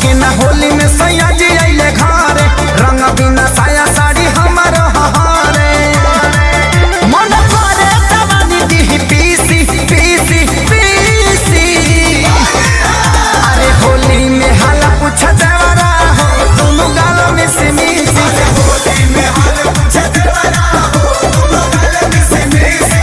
हमके ना होली में सैया जी आइले घरे, रंग बिना साया साड़ी हमर हहारे। मन करे जवानी दी पीसी पीसी पीसी, अरे होली में हाला पूछ देवरा हो दोनों गाल में से मिसी। होली में हाला पूछ देवरा हो दोनों गाल में से मिसी।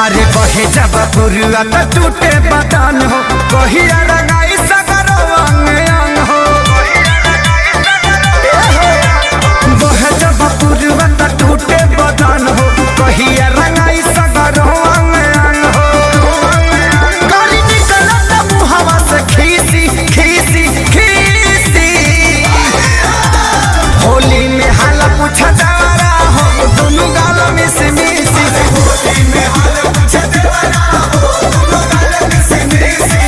अरे बहे जब पुरुआ तो टूटे बदन हो, कहिया रंगाई सगरो अंग अंग हो। बहे जब पुरुआ तो टूटे बदन हो, कहिया रंगाई सगरो अंग अंग हो। गाड़ी निकलत मुहवा से खीसी खीसी खीसी, होली में हाला पूछ देवरा हो दोनों गाल में से मिसी। होली में हाला पूछ देवरा हो दोनों गाल में से मिसी।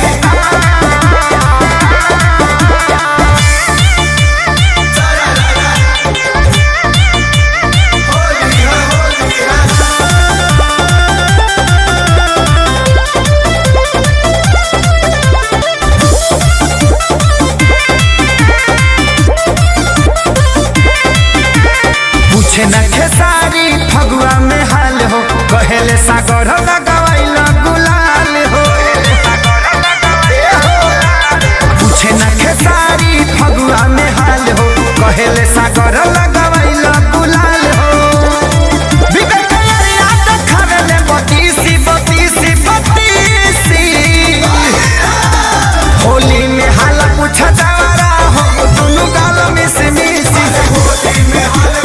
पूछे न खेसारी फगुआ में हाल हो, कहेले सागर लगवाइल गुलाल हो। पूछे न खेसारी फगुआ में हाल हो, कहेले सागर लगवाइल गुलाल हो। विवेक अरिया देखावेले बतीसी बतीसी बतीसी, होली में हाला पूछ देवरा हो दोनों गाल में से मिसी। होली में हाला